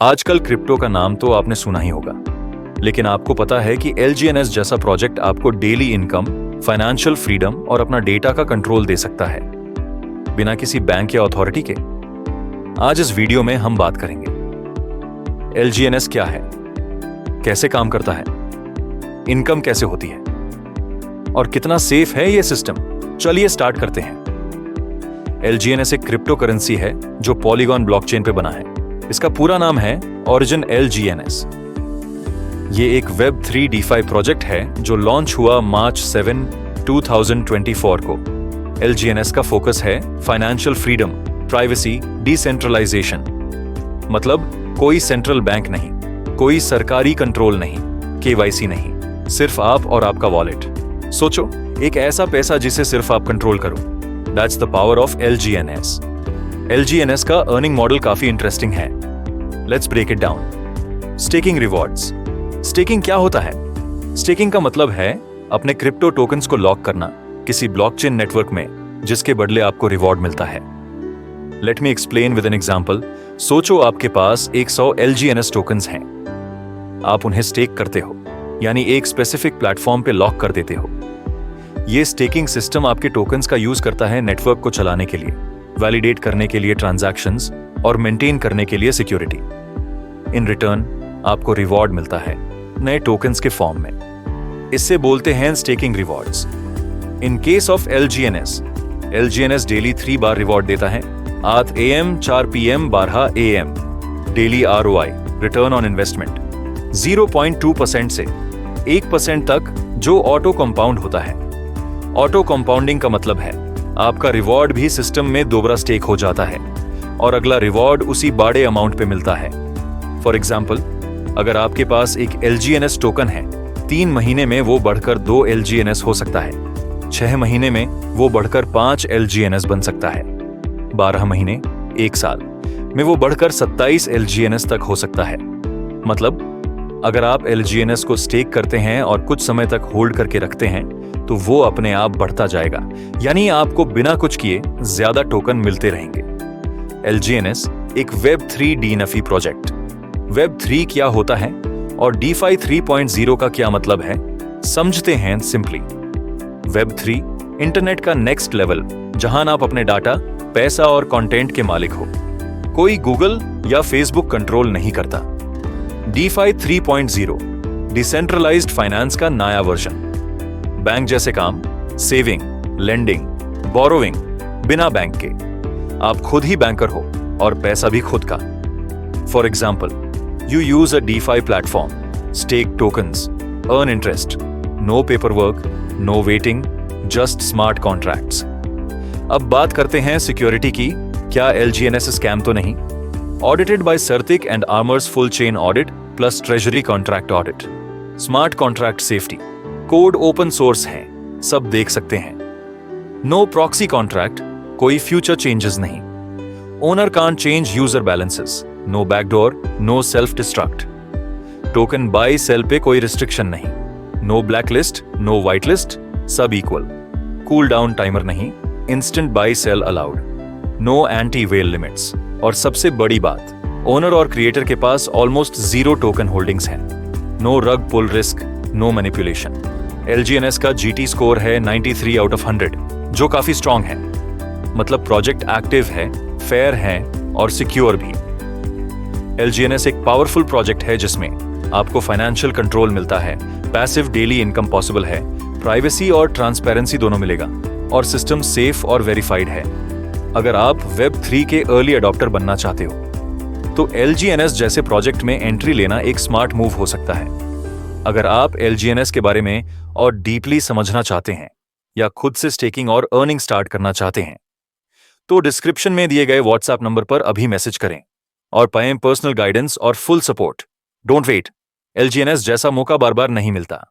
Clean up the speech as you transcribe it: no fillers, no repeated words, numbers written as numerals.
आजकल क्रिप्टो का नाम तो आपने सुना ही होगा, लेकिन आपको पता है कि LGNS जैसा प्रोजेक्ट आपको डेली इनकम, फाइनेंशियल फ्रीडम और अपना डेटा का कंट्रोल दे सकता है, बिना किसी बैंक या अथॉरिटी के। आज इस वीडियो में हम बात करेंगे LGNS क्या है, कैसे काम करता है, इनकम कैसे होती है और कितना सेफ है यह सिस्टम। चलिए स्टार्ट करते हैं। LGNS एक क्रिप्टो करेंसी है जो पॉलीगॉन ब्लॉकचेन पे बना है। इसका पूरा नाम है ओरिजिन LGNS। ये एक Web3 DeFi प्रोजेक्ट है जो लॉन्च हुआ मार्च 7, 2024 को। LGNS का फोकस है फाइनेंशियल फ्रीडम, प्राइवेसी, डिसेंट्रलाइजेशन। मतलब कोई सेंट्रल बैंक नहीं, कोई सरकारी कंट्रोल नहीं, KYC नहीं, सिर्फ आप और आपका वॉलेट। सोचो, एक ऐसा पैसा जिसे सिर्फ आप कंट्रोल करो। That's the power of LGNS। LGNS का अर्निंग मॉडल काफी इंटरेस्टिंग है। Let's break it down. Staking rewards. Staking क्या होता है? स्टेकिंग का मतलब है अपने क्रिप्टो टोकन्स को लॉक करना किसी ब्लॉकचेन नेटवर्क में, जिसके बदले आपको रिवॉर्ड मिलता है। Let me explain with an example. सोचो आपके पास 100 LGNS टोकन्स हैं। आप उन्हें स्टेक करते हो, यानी एक स्पेसिफिक प्लेटफॉर्म पे लॉक कर देते हो। ये स्टेकिंग सिस्टम आपके टोकन्स का यूज करता है नेटवर्क को चलाने के लिए, वैलिडेट करने के लिए ट्रांजैक्शंस और मेंटेन करने के लिए सिक्योरिटी। इन रिटर्न आपको रिवॉर्ड मिलता है नए टोकन्स के फॉर्म में। इससे बोलते हैं staking rewards. In case of LGNS daily 3 bar reward देता है, 8 AM, 4 PM, 12 AM। Daily ROI, return on investment, 0.2% से 1% तक, जो ऑटो कंपाउंड होता है। ऑटो कंपाउंडिंग का मतलब है आपका रिवॉर्ड भी सिस्टम में दोबारा स्टेक हो जाता है और अगला रिवॉर्ड उसी बड़े अमाउंट पे मिलता है। फॉर एग्जाम्पल, अगर आपके पास एक LGNS टोकन है, 3 महीने में वो बढ़कर 2 LGNS हो सकता है, 6 महीने में वो बढ़कर 5 LGNS बन सकता है, 12 महीने, 1 साल में वो बढ़कर 27 LGNS तक हो सकता है। मतलब अगर आप LGNS को स्टेक करते हैं और कुछ समय तक होल्ड करके रखते हैं, तो वो अपने आप बढ़ता जाएगा, यानी आपको बिना कुछ किए ज्यादा टोकन मिलते रहेंगे। LGNS एक Web3 DeFi प्रोजेक्ट। Web3 क्या होता है और DeFi 3.0 का क्या मतलब है, समझते हैं सिंपली। Web3 इंटरनेट का नेक्स्ट लेवल, जहां आप अपने डाटा, पैसा और कंटेंट के मालिक हो। कोई गूगल या फेसबुक कंट्रोल नहीं करता। DeFi 3.0 डिसेंट्रलाइज्ड फाइनेंस का नया वर्जन। बैंक जैसे काम, सेविंग, लेंडिंग, बोरोविंग, बिना बैंक के। आप खुद ही बैंकर हो और पैसा भी खुद का। For example, you use a DeFi platform, stake tokens, earn interest, no paper work, no waiting, just smart contracts. अब बात करते हैं सिक्योरिटी की। क्या LGNS स्कैम तो नहीं? Audited by CertiK and Armors full chain audit plus treasury contract audit. Smart contract safety, code open source है, सब देख सकते हैं। नो प्रॉक्सी कॉन्ट्रैक्ट, कोई फ्यूचर चेंजेस नहीं। Owner can't change user balances, no backdoor, no self destruct. Token buy sell पे कोई restriction नहीं। No black list, no white list, सब इक्वल। कूल डाउन टाइमर नहीं, instant buy sell allowed. No anti well limits. और सबसे बड़ी बात, owner और क्रिएटर के पास ऑलमोस्ट 0 टोकन होल्डिंग्स हैं। नो रग पुल रिस्क, नो मैनिपुलेशन। LGNS का GT स्कोर है 93 आउट ऑफ 100, जो काफी स्ट्रॉन्ग है। मतलब प्रोजेक्ट एक्टिव है, फेयर है और सिक्योर भी। LGNS एक पावरफुल प्रोजेक्ट है जिसमें आपको फाइनेंशियल कंट्रोल मिलता है, पैसिव डेली इनकम पॉसिबल है, प्राइवेसी और ट्रांसपेरेंसी दोनों मिलेगा, और सिस्टम सेफ और वेरीफाइड है। अगर आप Web3 के अर्ली अडॉप्टर बनना चाहते हो, तो LGNS जैसे प्रोजेक्ट में एंट्री लेना एक स्मार्ट मूव हो सकता है। अगर आप LGNS के बारे में और डीपली समझना चाहते हैं या खुद से स्टेकिंग और अर्निंग स्टार्ट करना चाहते हैं, तो डिस्क्रिप्शन में दिए गए WhatsApp नंबर पर अभी मैसेज करें और पाएं पर्सनल गाइडेंस और full support. Don't wait, LGNS जैसा मौका बार बार नहीं मिलता।